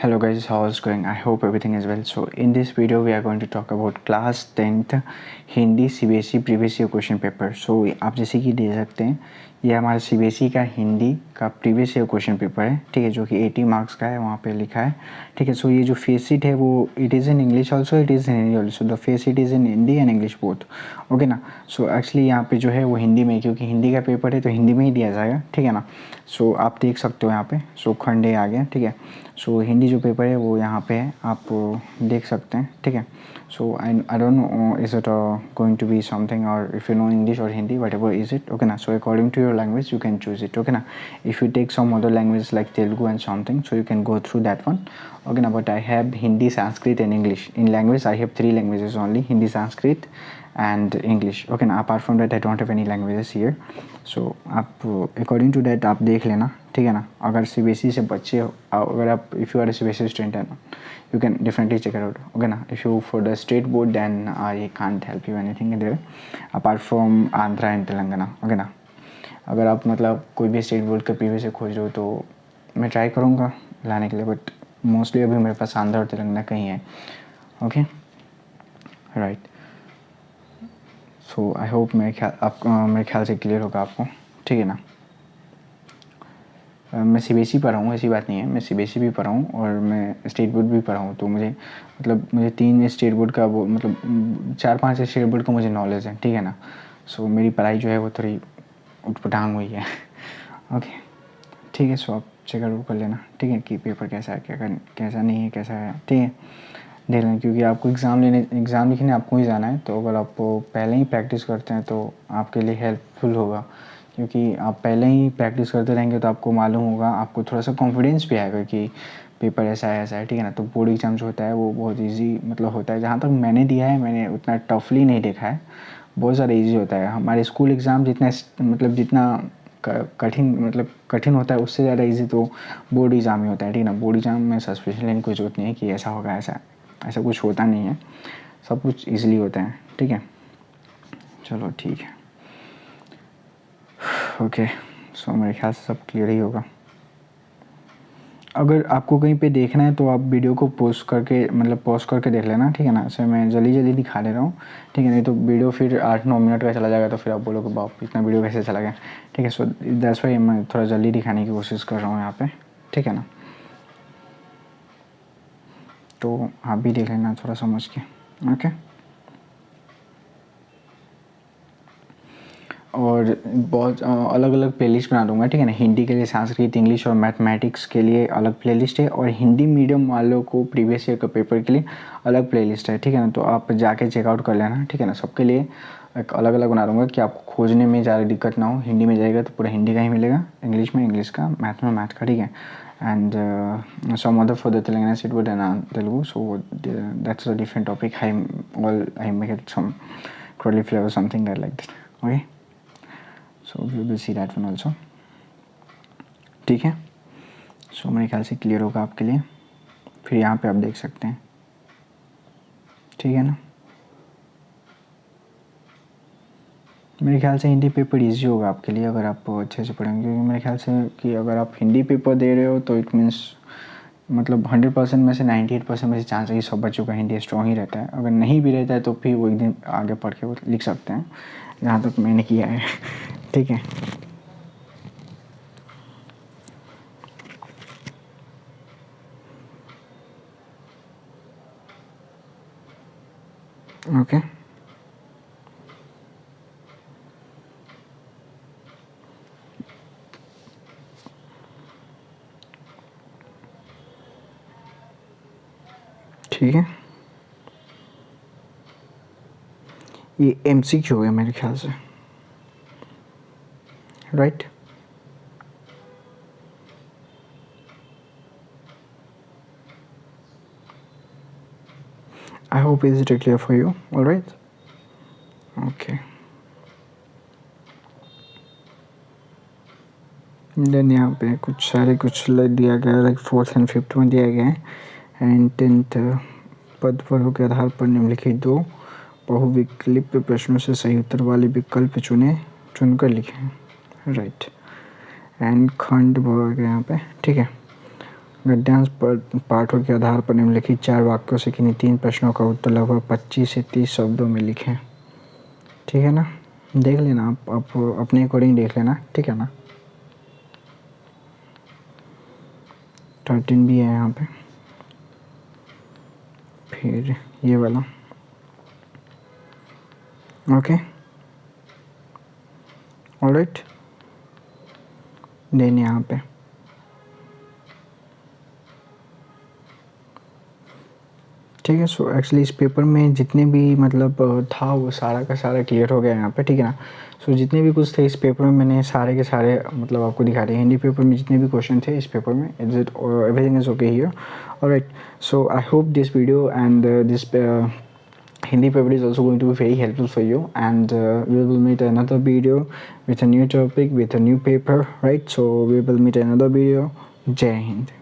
Hello guys, how is going? I hope everything is well. So in this video we are going to talk about class 10th Hindi CBSE previous year question paper. So आप जैसे कि देख सकते हैं ये हमारा CBSE का हिंदी का प्रीवियस ईयर क्वेश्चन पेपर है, ठीक है, जो कि 80 मार्क्स का है, वहाँ पे लिखा है, ठीक है. सो ये जो फेस शीट है वो it is in English also, it is in Hindi also. The face sheet is in Hindi and English both, okay ना. सो एक्चुअली यहाँ पे जो है वो हिंदी में, क्योंकि हिंदी का पेपर है तो हिंदी में ही दिया जाएगा, ठीक है ना. सो आप देख सकते हो यहाँ पे, सो खंड आ गया, ठीक है. सो हिंदी जो पेपर है वो यहाँ पे है, आप देख सकते हैं, ठीक है. So I don't know is it going to be something और इफ यू नो इंग्लिश और Hindi whatever is it, okay ना. So according to your language you can choose it, okay ना. If you take some other language like Telugu and something, so you can go through that one, okay now. But I have Hindi, Sanskrit and English. In language I have 3 languages only: Hindi, Sanskrit and English, okay now. Apart from that I don't have any languages here. So आप according to that आप देख लेना, ठीक है ना. अगर CBSE से बच्चे हो, अगर आप if you are a CBSE student है ना, you can definitely check it out, okay ना. If you for the state board then I can't help you anything there apart from Andhra and Telangana, okay ना. अगर आप मतलब कोई भी state board के प्रीवियस से खोज रहे हो तो मैं ट्राई करूँगा लाने के लिए, बट मोस्टली अभी मेरे पास आंध्र और तेलंगाना कहीं है, okay right. So I hope मेरे ख्याल से क्लियर होगा आपको, ठीक है ना. मैं CBSE पढ़ा हूँ, ऐसी बात नहीं है, मैं CBSE भी पढ़ा हूँ और मैं स्टेट बोर्ड भी पढ़ा हूँ. तो मुझे 3 स्टेट बोर्ड का वो 4-5 स्टेट बोर्ड का मुझे नॉलेज है, ठीक है ना. सो मेरी पढ़ाई जो है वो थोड़ी उटपटांग हुई है, ओके ठीक है. सो आप चेकआउट कर लेना, ठीक है, कि पेपर कैसा है, कैसा नहीं है, कैसा है, ठीक है, देख लेना. क्योंकि आपको एग्ज़ाम लिखने आपको ही जाना है, तो अगर आप पहले ही प्रैक्टिस करते हैं तो आपके लिए हेल्पफुल होगा. क्योंकि आप पहले ही प्रैक्टिस करते रहेंगे तो आपको मालूम होगा, आपको थोड़ा सा कॉन्फिडेंस भी आएगा कि पेपर ऐसा है, ठीक है ना. तो बोर्ड एग्ज़ाम जो होता है वो बहुत ईजी होता है. जहाँ तक मैंने दिया है, मैंने उतना टफली नहीं देखा है, बहुत ज़्यादा ईजी होता है. हमारे स्कूल एग्ज़ाम जितना कठिन होता है उससे ज़्यादा इजी तो बोर्ड एग्ज़ाम ही होता है, ठीक है ना. बोर्ड एग्ज़ाम में सस्पेंशन लेने की कोई ज़रूरत नहीं है कि ऐसा होगा, ऐसा कुछ होता नहीं है, सब कुछ ईजिली होता है, ठीक है. चलो ठीक है, ओके. सो मेरे ख्याल से सब क्लियर ही होगा. अगर आपको कहीं पे देखना है तो आप वीडियो को पॉज करके देख लेना, ठीक है ना. ऐसे मैं जल्दी दिखा दे रहा हूँ, ठीक है. नहीं तो वीडियो फिर 8-9 मिनट का चला जाएगा तो फिर आप बोलोगे बाप इतना वीडियो कैसे चला गया, ठीक है. सो दैट्स व्हाई मैं थोड़ा जल्दी दिखाने की कोशिश कर रहा हूँ यहाँ पे, ठीक है ना. तो आप भी देख लेना थोड़ा समझ के, ओके. और बहुत अलग अलग प्लेलिस्ट बना दूंगा, ठीक है ना. हिंदी के लिए, संस्कृत, इंग्लिश और मैथमेटिक्स के लिए अलग प्लेलिस्ट है, और हिंदी मीडियम वालों को प्रीवियस ईयर के पेपर के लिए अलग प्लेलिस्ट है, ठीक है ना. तो आप जाके चेकआउट कर लेना, ठीक है ना. सबके लिए एक अलग अलग बना दूंगा कि आपको खोजने में ज़्यादा दिक्कत ना हो. हिंदी में जाएगा तो पूरा हिंदी का ही मिलेगा, इंग्लिश में इंग्लिश का, मैथ में मैथ का, ठीक है. And some other for the Telangana state board and Telugu. So that's a different topic. I make it some curly flavor something like that, okay. So we will see that one also, ठीक है. सो मेरे ख्याल से clear होगा आपके लिए. फिर यहाँ पे आप देख सकते हैं, ठीक है ना. मेरे ख्याल से हिंदी पेपर इजी होगा आपके लिए अगर आप अच्छे से पढ़ेंगे. क्योंकि मेरे ख्याल से कि अगर आप हिंदी पेपर दे रहे हो तो इट मीन्स 100% में से 98% में से चांस है कि सब बच्चों का हिंदी स्ट्रॉन्ग ही रहता है. अगर नहीं भी रहता है तो फिर वो एक दिन आगे पढ़ के वो लिख सकते हैं, जहाँ तक मैंने किया है, ठीक है. ओके ठीक है. ये MCQ है मेरे ख्याल से, right. I hope is it clear for you, all right, okay. Then यहाँ पे कुछ दिया गया, लाइक 4th and 5th में दिया गया है. एंड 10th पद वर्गों के आधार पर निम्नलिखित 2 बहुविकल्प प्रश्नों से सही उत्तर वाले विकल्प चुनकर लिखें, राइट. एंड खंड वर्ग यहाँ पे, ठीक है. गद्यांश पर पाठों के आधार पर निम्नलिखित 4 वाक्यों से किन्हीं 3 प्रश्नों का उत्तर लगभग 25 से 30 शब्दों में लिखें। ठीक है ना, देख लेना आप अपने अकॉर्डिंग देख लेना, ठीक है ना। 13 भी है यहाँ पे, फिर ये वाला, ओके ऑलराइट। देन यहाँ पे ठीक है। सो एक्चुअली इस पेपर में जितने भी मतलब था वो सारा का सारा क्लियर हो गया यहाँ पे, ठीक है ना। सो जितने भी कुछ थे इस पेपर में मैंने सारे के सारे मतलब आपको दिखा दिए। हिंदी पेपर में जितने भी क्वेश्चन थे इस पेपर में, is it everything is okay here, alright. So I hope this video and this Hindi paper is also going to be very helpful for you, and we will meet another video with a new topic, with a new paper, right? So we will meet another video. Jai Hind.